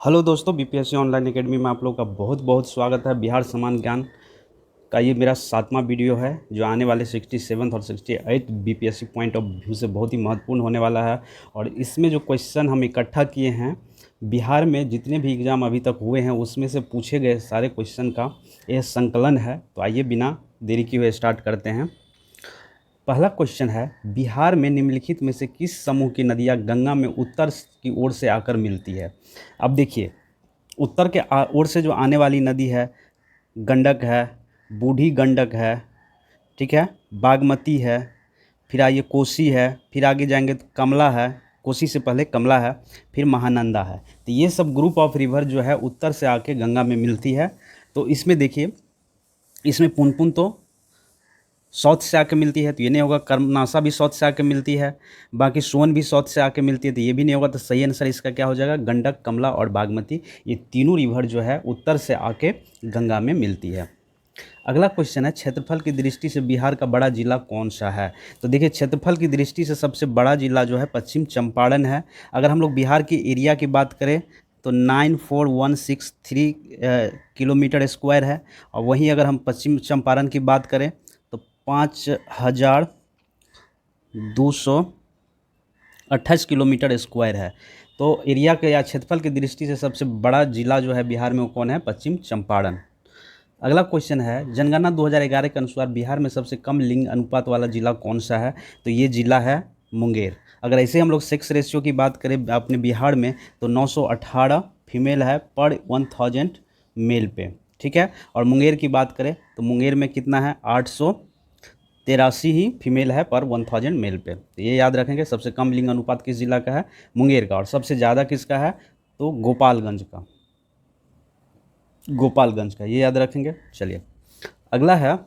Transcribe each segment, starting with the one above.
Hello दोस्तों, BPSC online academy में आप लोग का बहुत बहुत स्वागत है। बिहार समान ज्ञान का ये मेरा 7वां वीडियो है जो आने वाले 67 और 68 बीपीएससी पॉइंट ऑफ व्यू से बहुत ही महत्वपूर्ण होने वाला है। और इसमें जो क्वेश्चन हम इकट्ठा किए हैं, बिहार में जितने भी एग्ज़ाम अभी तक हुए हैं उसमें से पूछे गए सारे क्वेश्चन का यह संकलन है। तो आइए बिना देरी किए हुए स्टार्ट करते हैं। पहला क्वेश्चन है, बिहार में निम्नलिखित में से किस समूह की नदियाँ गंगा में उत्तर की ओर से आकर मिलती है। अब देखिए, उत्तर के ओर से जो आने वाली नदी है, गंडक है, बूढ़ी गंडक है, ठीक है, बागमती है, फिर आइए कोसी है, फिर आगे जाएंगे तो कमला है, कोसी से पहले कमला है, फिर महानंदा है। तो ये सब ग्रुप ऑफ रिवर जो है उत्तर से आके गंगा में मिलती है। तो इसमें देखिए, इसमें पुनपुन तो साउथ से आके मिलती है, तो ये नहीं होगा। कर्मनाशा भी साउथ से आके मिलती है, बाकी सोन भी साउथ से आके मिलती है, तो ये भी नहीं होगा। तो सही आंसर इसका क्या हो जाएगा, गंडक, कमला और बागमती, ये तीनों रिवर जो है उत्तर से आके गंगा में मिलती है। अगला क्वेश्चन है, क्षेत्रफल की दृष्टि से बिहार का बड़ा जिला कौन सा है। तो देखिए, क्षेत्रफल की दृष्टि से सबसे बड़ा जिला जो है पश्चिम चंपारण है। अगर हम लोग बिहार की एरिया की बात करें तो 94163 किलोमीटर स्क्वायर है। और वहीं अगर हम पश्चिम चंपारण की बात करें तो 5228 किलोमीटर स्क्वायर है। तो एरिया के या क्षेत्रफल की दृष्टि से सबसे बड़ा जिला जो है बिहार में वो कौन है, पश्चिम चंपारण। अगला क्वेश्चन है, जनगणना 2011 के अनुसार बिहार में सबसे कम लिंग अनुपात वाला जिला कौन सा है। तो ये जिला है मुंगेर। अगर ऐसे हम लोग सेक्स रेशियो की बात करें अपने बिहार में तो 918 फीमेल है पर 1000 मेल पे, ठीक है। और मुंगेर की बात करें तो मुंगेर में कितना है, 883 ही फीमेल है पर 1000 मेल पे। तो ये याद रखेंगे, सबसे कम लिंग अनुपात किस जिला का है, मुंगेर का। और सबसे ज़्यादा किसका है, तो गोपालगंज का, ये याद रखेंगे। चलिए, अगला है,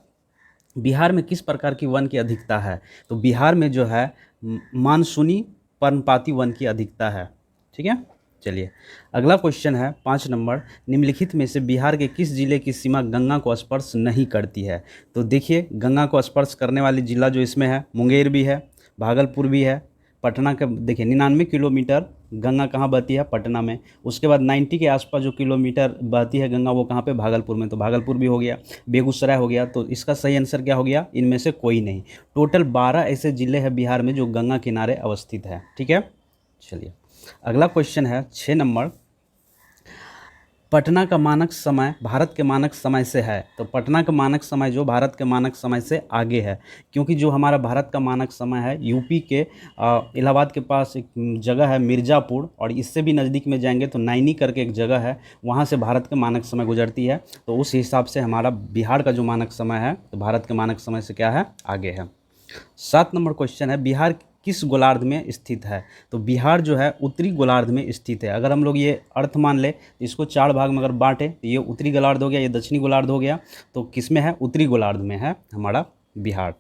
बिहार में किस प्रकार की वन की अधिकता है। तो बिहार में जो है मानसूनी पर्णपाती वन की अधिकता है, ठीक है। चलिए, अगला क्वेश्चन है 5 नंबर, निम्नलिखित में से बिहार के किस जिले की सीमा गंगा को स्पर्श नहीं करती है। तो देखिए, गंगा को स्पर्श करने वाली जिला जो इसमें है, मुंगेर भी है, भागलपुर भी है, पटना का देखिए 99 किलोमीटर गंगा कहाँ बहती है, पटना में। उसके बाद 90 के आसपास जो किलोमीटर बहती है गंगा वो कहाँ पे, भागलपुर में। तो भागलपुर भी हो गया, बेगूसराय हो गया। तो इसका सही आंसर क्या हो गया, इनमें से कोई नहीं। टोटल 12 ऐसे ज़िले हैं बिहार में जो गंगा किनारे अवस्थित है, ठीक है। चलिए, अगला क्वेश्चन है 6 नंबर, पटना का मानक समय भारत के मानक समय से है। तो पटना का मानक समय जो भारत के मानक समय से आगे है, क्योंकि जो हमारा भारत का मानक समय है यूपी के इलाहाबाद के पास एक जगह है मिर्ज़ापुर, और इससे भी नज़दीक में जाएंगे तो नैनी करके एक जगह है, वहाँ से भारत के मानक समय गुजरती है। तो उस हिसाब से हमारा बिहार का जो मानक समय है तो भारत के मानक समय से क्या है, आगे है। 7 नंबर क्वेश्चन है, बिहार किस गोलार्ध में स्थित है। तो बिहार जो है उत्तरी गोलार्ध में स्थित है। अगर हम लोग ये अर्थ मान ले तो इसको 4 भाग में अगर बांटे तो ये उत्तरी गोलार्ध हो गया, ये दक्षिणी गोलार्ध हो गया। तो किस में है, उत्तरी गोलार्ध में है हमारा बिहार।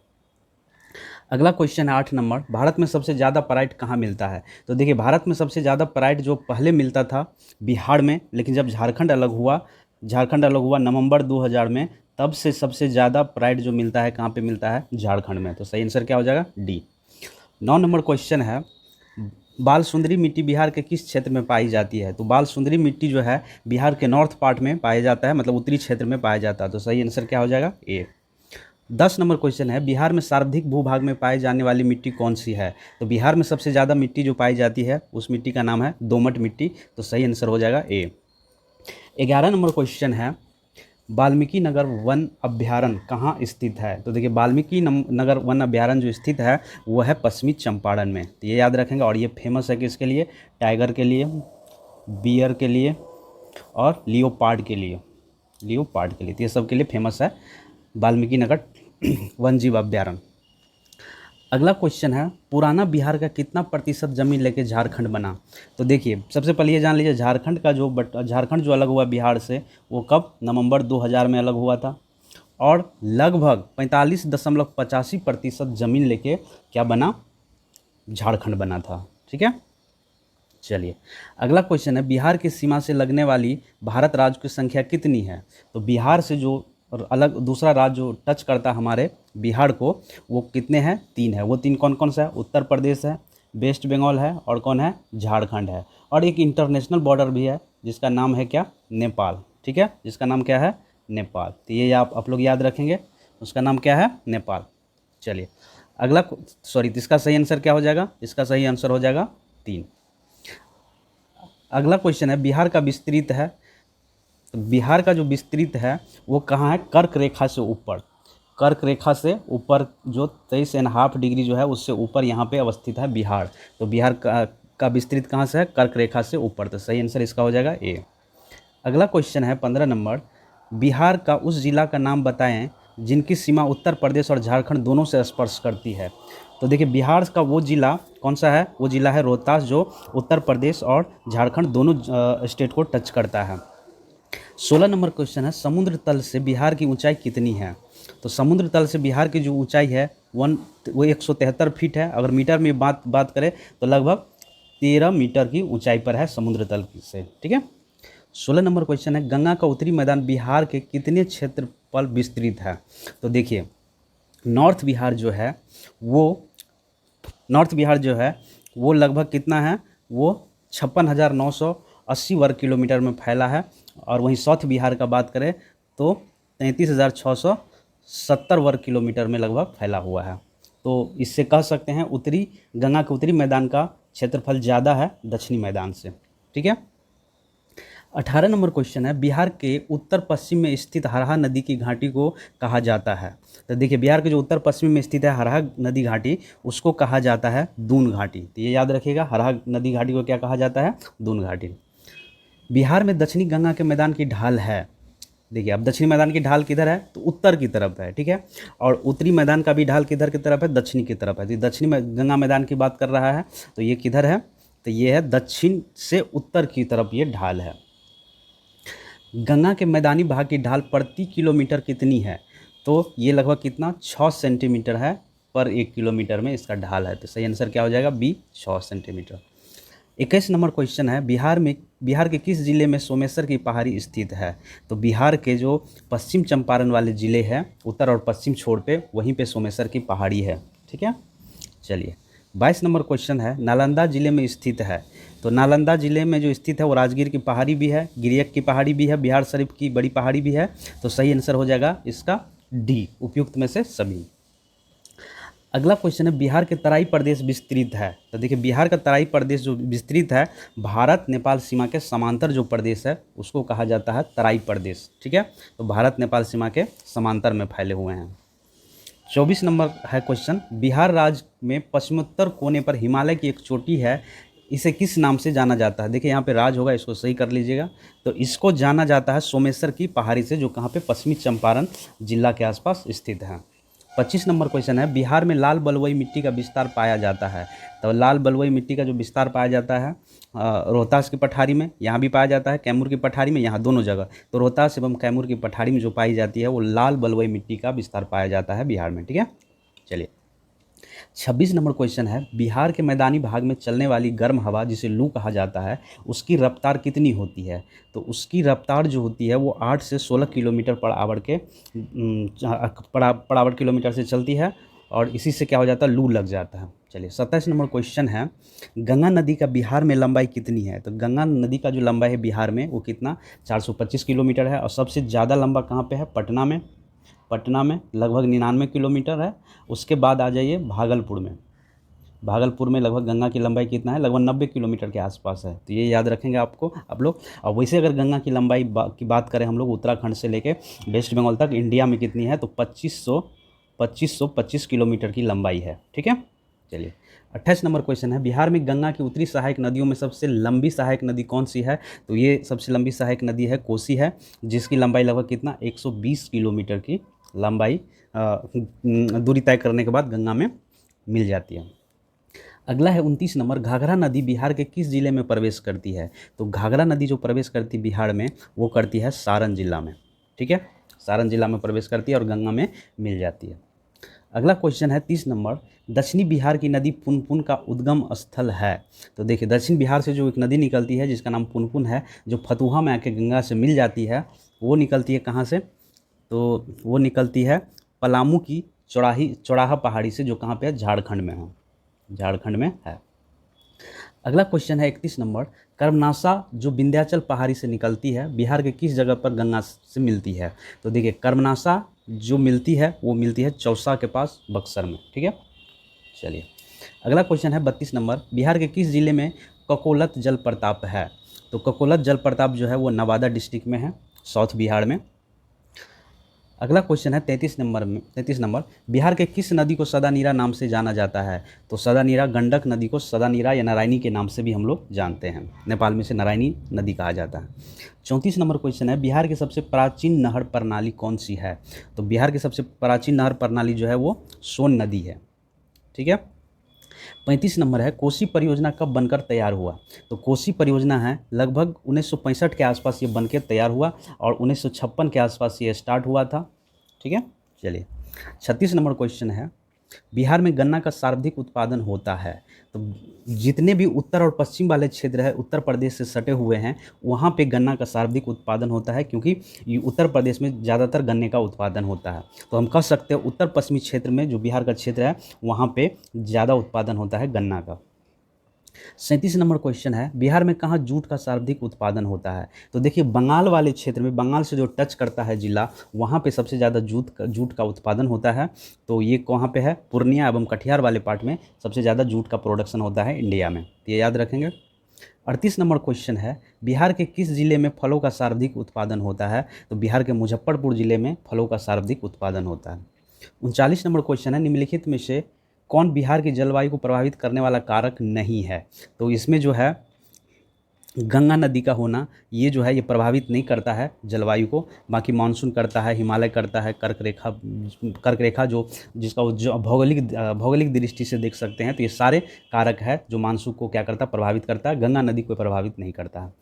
अगला क्वेश्चन है 8 नंबर, भारत में सबसे ज़्यादा पराइट कहाँ मिलता है। तो देखिए, भारत में सबसे ज़्यादा पराइट जो पहले मिलता था बिहार में, लेकिन जब झारखंड अलग हुआ नवंबर 2000 में, तब से सबसे ज़्यादा पराइट जो मिलता है कहाँ पे मिलता है, झारखंड में। तो सही आंसर क्या हो जाएगा, डी। 9 नंबर क्वेश्चन है, बाल सुंदरी मिट्टी बिहार के किस क्षेत्र में पाई जाती है। तो बाल सुंदरी मिट्टी जो है बिहार के नॉर्थ पार्ट में पाया जाता है, मतलब उत्तरी क्षेत्र में पाया जाता है। तो सही आंसर क्या हो जाएगा, ए। 10 नंबर क्वेश्चन है, बिहार में सर्वाधिक भूभाग में पाई जाने वाली मिट्टी कौन सी है। तो बिहार में सबसे ज़्यादा मिट्टी जो पाई जाती है उस मिट्टी का नाम है दोमट मिट्टी। तो सही आंसर हो जाएगा ए। 11 नंबर क्वेश्चन है, वाल्मीकि नगर वन अभ्यारण्य कहाँ स्थित है। तो देखिए, वाल्मीकि नगर वन अभ्यारण्य जो स्थित है वो है पश्चिमी चंपारण में। तो ये याद रखेंगे। और ये फेमस है किसके लिए, टाइगर के लिए, बियर के लिए और लियोपार्ड के लिए। तो ये सब के लिए फेमस है वाल्मीकि नगर वन जीव अभ्यारण्य। अगला क्वेश्चन है, पुराना बिहार का कितना प्रतिशत जमीन लेके झारखंड बना। तो देखिए, सबसे पहले ये जान लीजिए, झारखंड जो अलग हुआ बिहार से वो कब, नवंबर 2000 में अलग हुआ था। और लगभग 45.85% ज़मीन लेके क्या बना, झारखंड बना था, ठीक है। चलिए, अगला क्वेश्चन है, बिहार की सीमा से लगने वाली भारत राज्य की संख्या कितनी है। तो बिहार से जो और अलग दूसरा राज्य जो टच करता है हमारे बिहार को, वो कितने हैं, 3 है। वो 3 कौन कौन सा है, उत्तर प्रदेश है, वेस्ट बंगाल है और कौन है, झारखंड है। और एक इंटरनेशनल बॉर्डर भी है जिसका नाम है क्या, नेपाल। ठीक है, जिसका नाम क्या है, नेपाल। तो ये आप लोग याद रखेंगे, उसका नाम क्या है, नेपाल। चलिए अगला, सॉरी इसका सही आंसर क्या हो जाएगा, इसका सही आंसर हो जाएगा 3। अगला क्वेश्चन है बिहार का विस्तृत है, तो बिहार का जो विस्तृत है वो कहाँ है, कर्क रेखा से ऊपर, कर्क रेखा से ऊपर जो 23.5 डिग्री जो है उससे ऊपर यहाँ पे अवस्थित है बिहार। तो बिहार का विस्तृत कहाँ से है, कर्क रेखा से ऊपर। तो सही आंसर इसका हो जाएगा ए। अगला क्वेश्चन है 15 नंबर, बिहार का उस जिला का नाम बताएं जिनकी सीमा उत्तर प्रदेश और झारखंड दोनों से स्पर्श करती है। तो देखिए बिहार का वो जिला कौन सा है, वो जिला है रोहतास, जो उत्तर प्रदेश और झारखंड दोनों स्टेट को टच करता है। 16 नंबर क्वेश्चन है, समुद्र तल से बिहार की ऊंचाई कितनी है। तो समुद्र तल से बिहार की जो ऊंचाई है वो 173 फीट है। अगर मीटर में बात करें तो लगभग 13 मीटर की ऊंचाई पर है समुद्र तल से। ठीक है। 16 नंबर क्वेश्चन है, गंगा का उत्तरी मैदान बिहार के कितने क्षेत्रफल विस्तृत है। तो देखिए नॉर्थ बिहार जो है वो लगभग कितना है, वो 56,980 वर्ग किलोमीटर में फैला है। और वहीं साउथ बिहार का बात करें तो 33,670 वर्ग किलोमीटर में लगभग फैला हुआ है। तो इससे कह सकते हैं गंगा के उत्तरी मैदान का क्षेत्रफल ज़्यादा है दक्षिणी मैदान से। ठीक है। 18 नंबर क्वेश्चन है, बिहार के उत्तर पश्चिम में स्थित हरहा नदी की घाटी को कहा जाता है। तो देखिए बिहार के जो उत्तर पश्चिम में स्थित है हरहा नदी घाटी, उसको कहा जाता है दून घाटी। तो ये याद रखिएगा, हरहा नदी घाटी को क्या कहा जाता है, दून घाटी। बिहार में दक्षिणी गंगा के मैदान की ढाल है। देखिए अब दक्षिणी मैदान की ढाल किधर है, तो उत्तर की तरफ है। ठीक है। और उत्तरी मैदान का भी ढाल किधर की तरफ है, दक्षिणी की तरफ है। तो दक्षिणी गंगा मैदान की बात कर रहा है, तो ये किधर है, तो ये है दक्षिण से उत्तर की तरफ ये ढाल है। गंगा के मैदानी भाग की ढाल प्रति किलोमीटर कितनी है, तो ये लगभग कितना 6 सेंटीमीटर है पर 1 किलोमीटर में इसका ढाल है। तो सही आंसर क्या हो जाएगा, बी 6 सेंटीमीटर। 21 नंबर क्वेश्चन है, बिहार के किस जिले में सोमेश्वर की पहाड़ी स्थित है। तो बिहार के जो पश्चिम चंपारण वाले ज़िले हैं, उत्तर और पश्चिम छोर पे, वहीं पे सोमेश्वर की पहाड़ी है। ठीक है। चलिए 22 नंबर क्वेश्चन है, नालंदा जिले में स्थित है। तो नालंदा जिले में जो स्थित है वो राजगीर की पहाड़ी भी है, गिरियक की पहाड़ी भी है, बिहार शरीफ की बड़ी पहाड़ी भी है। तो सही आंसर हो जाएगा इसका डी, उपयुक्त में से सभी। अगला क्वेश्चन है, बिहार के तराई प्रदेश विस्तृत है। तो देखिए बिहार का तराई प्रदेश जो विस्तृत है, भारत नेपाल सीमा के समांतर जो प्रदेश है उसको कहा जाता है तराई प्रदेश। ठीक है। तो भारत नेपाल सीमा के समांतर में फैले हुए हैं। 24 नंबर है क्वेश्चन, बिहार राज्य में पश्चिमोत्तर कोने पर हिमालय की एक चोटी है, इसे किस नाम से जाना जाता है। देखिए यहाँ पे राज होगा, इसको सही कर लीजिएगा। तो इसको जाना जाता है सोमेश्वर की पहाड़ी से, जो कहाँ पे पश्चिमी चंपारण जिला के आसपास स्थित है। 25 नंबर क्वेश्चन है, बिहार में लाल बलुई मिट्टी का विस्तार पाया जाता है। तो लाल बलुई मिट्टी का जो विस्तार पाया जाता है रोहतास की पठारी में, यहाँ भी पाया जाता है, कैमूर की पठारी में, यहाँ दोनों जगह। तो रोहतास एवं कैमूर की पठारी में जो पाई जाती है वो लाल बलुई मिट्टी का विस्तार पाया जाता है बिहार में। ठीक है। चलिए 26 नंबर क्वेश्चन है, बिहार के मैदानी भाग में चलने वाली गर्म हवा जिसे लू कहा जाता है, उसकी रफ्तार कितनी होती है। तो उसकी रफ्तार जो होती है वो 8 से 16 किलोमीटर पर आवर किलोमीटर से चलती है, और इसी से क्या हो जाता है, लू लग जाता है। चलिए 27 नंबर क्वेश्चन है, गंगा नदी का बिहार में लंबाई कितनी है। तो गंगा नदी का जो लंबाई है बिहार में वो कितना 425 किलोमीटर है। और सबसे ज़्यादा लंबा कहाँ पे है, पटना में लगभग 99 किलोमीटर है। उसके बाद आ जाइए भागलपुर में लगभग गंगा की लंबाई कितना है, लगभग 90 किलोमीटर के आसपास है। तो ये याद रखेंगे आप लोग। और वैसे अगर गंगा की लंबाई की बात करें हम लोग उत्तराखंड से लेके वेस्ट बंगाल तक इंडिया में कितनी है, तो 2525 किलोमीटर की लंबाई है। ठीक है। चलिए 28 नंबर क्वेश्चन है, बिहार में गंगा की उत्तरी सहायक नदियों में सबसे लंबी सहायक नदी कौन सी है। तो ये सबसे लंबी सहायक नदी है कोसी है, जिसकी लंबाई लगभग कितना 120 किलोमीटर की लंबाई दूरी तय करने के बाद गंगा में मिल जाती है। अगला है 29 नंबर, घाघरा नदी बिहार के किस जिले में प्रवेश करती है। तो घाघरा नदी जो प्रवेश करती है बिहार में वो करती है सारण जिला में। ठीक है। सारण जिला में प्रवेश करती है और गंगा में मिल जाती है। अगला क्वेश्चन है 30 नंबर, दक्षिणी बिहार की नदी पुनपुन का उद्गम स्थल है। तो देखिए दक्षिण बिहार से जो एक नदी निकलती है जिसका नाम पुनपुन है, जो फतुहा में आके गंगा से मिल जाती है, वो निकलती है कहाँ से, तो वो निकलती है पलामू की चौराहा पहाड़ी से, जो कहाँ पे है, झारखंड में है। अगला क्वेश्चन है 31 नंबर, कर्मनाशा जो विंध्याचल पहाड़ी से निकलती है बिहार के किस जगह पर गंगा से मिलती है? तो देखिए कर्मनाशा जो मिलती है वो मिलती है चौसा के पास बक्सर में। ठीक है, चलिए अगला क्वेश्चन है 32 नंबर, बिहार के किस जिले में ककोलत जलप्रपात है? तो ककोलत जलप्रपात जो है वो नवादा डिस्ट्रिक्ट में है, साउथ बिहार में। अगला क्वेश्चन है 33 नंबर, बिहार के किस नदी को सदानीरा नाम से जाना जाता है? तो सदानीरा, गंडक नदी को सदानीरा या नारायणी के नाम से भी हम लोग जानते हैं, नेपाल में से नारायणी नदी कहा जाता है। 34 नंबर क्वेश्चन है, बिहार की सबसे प्राचीन नहर प्रणाली कौन सी है? तो बिहार की सबसे प्राचीन नहर प्रणाली जो है वो सोन नदी है। ठीक है, 35 नंबर है, कोसी परियोजना कब बनकर तैयार हुआ? तो कोसी परियोजना है लगभग 1965 के आसपास ये बनकर तैयार हुआ और 1956 के आसपास ये स्टार्ट हुआ था। ठीक है, चलिए 36 नंबर क्वेश्चन है, बिहार में गन्ना का सर्वाधिक उत्पादन होता है? तो जितने भी उत्तर और पश्चिम वाले क्षेत्र है उत्तर प्रदेश से सटे हुए हैं वहाँ पे गन्ना का सर्वाधिक उत्पादन होता है, क्योंकि ये उत्तर प्रदेश में ज़्यादातर गन्ने का उत्पादन होता है। तो हम कह सकते हैं उत्तर पश्चिमी क्षेत्र में जो बिहार का क्षेत्र है वहाँ पे ज़्यादा उत्पादन होता है गन्ना का। 37 नंबर क्वेश्चन है, बिहार में कहाँ जूट का सर्वाधिक उत्पादन होता है? तो देखिए बंगाल वाले क्षेत्र में, बंगाल से जो टच करता है जिला, वहाँ पे सबसे ज़्यादा जूट का उत्पादन होता है। तो ये कहाँ पे है? पूर्णिया एवं कटिहार वाले पार्ट में सबसे ज़्यादा जूट का प्रोडक्शन होता है इंडिया में, तो ये याद रखेंगे। 38 नंबर क्वेश्चन है, बिहार के किस जिले में फलों का सर्वाधिक उत्पादन होता है? तो बिहार के मुजफ्फरपुर जिले में फलों का सर्वाधिक उत्पादन होता है। 39 नंबर क्वेश्चन है, निम्नलिखित में से कौन बिहार की जलवायु को प्रभावित करने वाला कारक नहीं है? तो इसमें जो है गंगा नदी का होना ये जो है ये प्रभावित नहीं करता है जलवायु को, बाकी मानसून करता है, हिमालय करता है, कर्क रेखा जो जिसका जो भौगोलिक दृष्टि से देख सकते हैं, तो ये सारे कारक है जो मानसून को क्या करता है? प्रभावित करता है। गंगा नदी को प्रभावित नहीं करता है।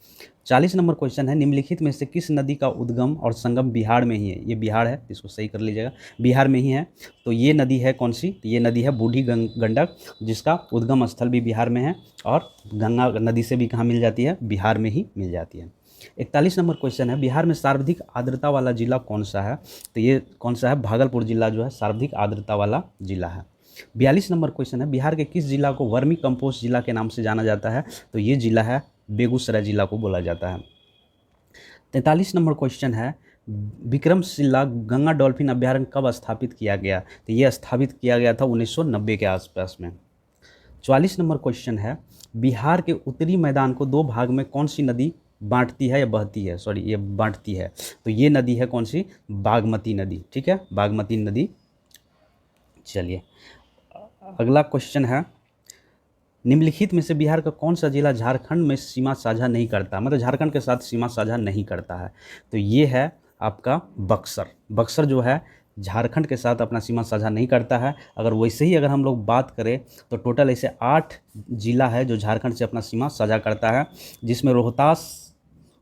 40 नंबर क्वेश्चन है, निम्नलिखित में से किस नदी का उद्गम और संगम बिहार में ही है? ये बिहार है, इसको सही कर लीजिएगा, बिहार में ही है। तो ये नदी है कौन सी? तो ये नदी है बूढ़ी गंडक, जिसका उद्गम स्थल भी बिहार में है और गंगा नदी से भी कहाँ मिल जाती है? बिहार में ही मिल जाती है। 41 नंबर क्वेश्चन है, बिहार में सर्वाधिक आर्द्रता वाला जिला कौन सा है? तो ये कौन सा है? भागलपुर जिला जो है सर्वाधिक आर्द्रता वाला जिला है। 42 नंबर क्वेश्चन है, बिहार के किस जिला को वर्मी कंपोस्ट जिला के नाम से जाना जाता है? तो ये जिला है बेगूसराय जिला को बोला जाता है। 43 नंबर क्वेश्चन है, विक्रमशिला गंगा डॉल्फिन अभ्यारण्य कब स्थापित किया गया? तो ये स्थापित किया गया था 1990 के आसपास में। 44 नंबर क्वेश्चन है, बिहार के उत्तरी मैदान को दो भाग में कौन सी नदी बांटती है या बहती है? सॉरी, ये बांटती है। तो ये नदी है कौन सी? बागमती नदी। ठीक है, बागमती नदी। चलिए अगला क्वेश्चन है, निम्नलिखित में से बिहार का कौन सा जिला झारखंड में सीमा साझा नहीं करता, मतलब झारखंड के साथ सीमा साझा नहीं करता है? तो ये है आपका बक्सर। बक्सर जो है झारखंड के साथ अपना सीमा साझा नहीं करता है। अगर वैसे ही अगर हम लोग बात करें तो टोटल ऐसे 8 जिला है जो झारखंड से अपना सीमा साझा करता है, जिसमें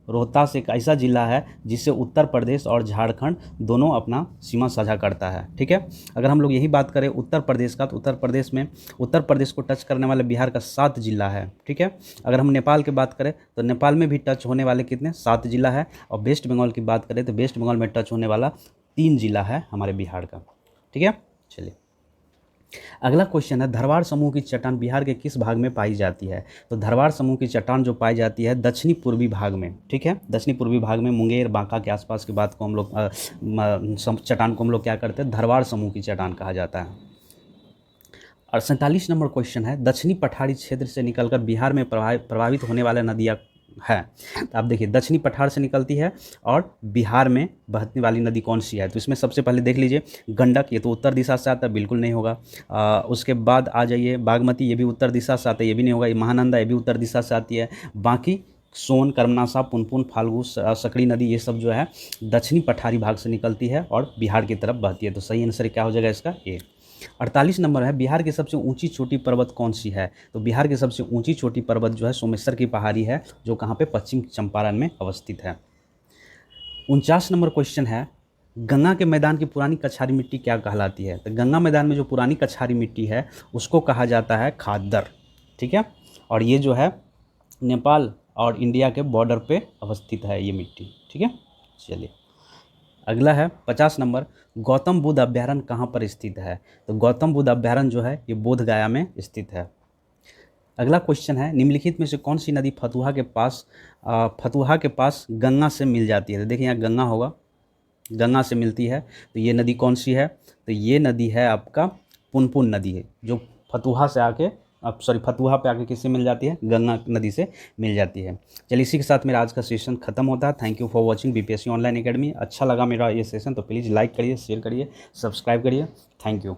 रोहतास एक ऐसा ज़िला है जिससे उत्तर प्रदेश और झारखंड दोनों अपना सीमा साझा करता है। ठीक है, अगर हम लोग यही बात करें उत्तर प्रदेश का, तो उत्तर प्रदेश को टच करने वाले बिहार का 7 जिला है। ठीक है, अगर हम नेपाल की बात करें तो नेपाल में भी टच होने वाले कितने? 7 जिला है। और वेस्ट बंगाल की बात करें तो वेस्ट बंगाल में टच होने वाला 3 जिला है हमारे बिहार का। ठीक है, चलिए अगला क्वेश्चन है, धरवार समूह की चट्टान बिहार के किस भाग में पाई जाती है? तो धरवार समूह की चट्टान जो पाई जाती है दक्षिणी पूर्वी भाग में। ठीक है, दक्षिणी पूर्वी भाग में मुंगेर बांका के आसपास की बात को हम लोग चट्टान को हम लोग क्या करते हैं? धरवार समूह की चट्टान कहा जाता है। और 47 नंबर क्वेश्चन है, दक्षिणी पठारी क्षेत्र से निकलकर बिहार में प्रभावित होने वाला नदियाँ है? तो आप देखिए दक्षिणी पठार से निकलती है और बिहार में बहने वाली नदी कौन सी है? तो इसमें सबसे पहले देख लीजिए गंडक, ये तो उत्तर दिशा से आता है, बिल्कुल नहीं होगा। उसके बाद आ जाइए बागमती, ये भी उत्तर दिशा से आता है, ये भी नहीं होगा। ये महानंदा, ये भी उत्तर दिशा से आती है। बाकी सोन, कर्मनाशा, पुनपुन, फाल्गु, सकड़ी नदी, ये सब जो है दक्षिणी पठारी भाग से निकलती है और बिहार की तरफ बहती है। तो सही आंसर क्या हो जाएगा इसका? ए। 48 नंबर है, बिहार की सबसे ऊंची चोटी पर्वत कौन सी है? तो बिहार की सबसे ऊंची चोटी पर्वत जो है सोमेश्वर की पहाड़ी है, जो कहाँ पे? पश्चिम चंपारण में अवस्थित है। 49 नंबर क्वेश्चन है, गंगा के मैदान की पुरानी कछारी मिट्टी क्या कहलाती है? तो गंगा मैदान में जो पुरानी कछारी मिट्टी है उसको कहा जाता है खादर। ठीक है, और ये जो है नेपाल और इंडिया के बॉर्डर पे अवस्थित है ये मिट्टी। ठीक है, चलिए अगला है 50 नंबर, गौतम बुद्ध अभ्यारण्य कहाँ पर स्थित है? तो गौतम बुद्ध अभ्यारण्य जो है ये बोध गया में स्थित है। अगला क्वेश्चन है, निम्नलिखित में से कौन सी नदी फतुहा के पास गंगा से मिल जाती है। तो देखिए यहाँ गंगा होगा, गंगा से मिलती है, तो ये नदी कौन सी है, तो ये नदी है आपका पुनपुन नदी है, जो फतुहा से आके फतुहा पे आके किससे मिल जाती है, गंगा नदी से मिल जाती है। चलिए इसी के साथ मेरा आज का सेशन खत्म होता है। Thank you for watching BPSC online academy. अच्छा लगा मेरा ये सेशन तो प्लीज़ लाइक करिए, शेयर करिए, सब्सक्राइब करिए। Thank you.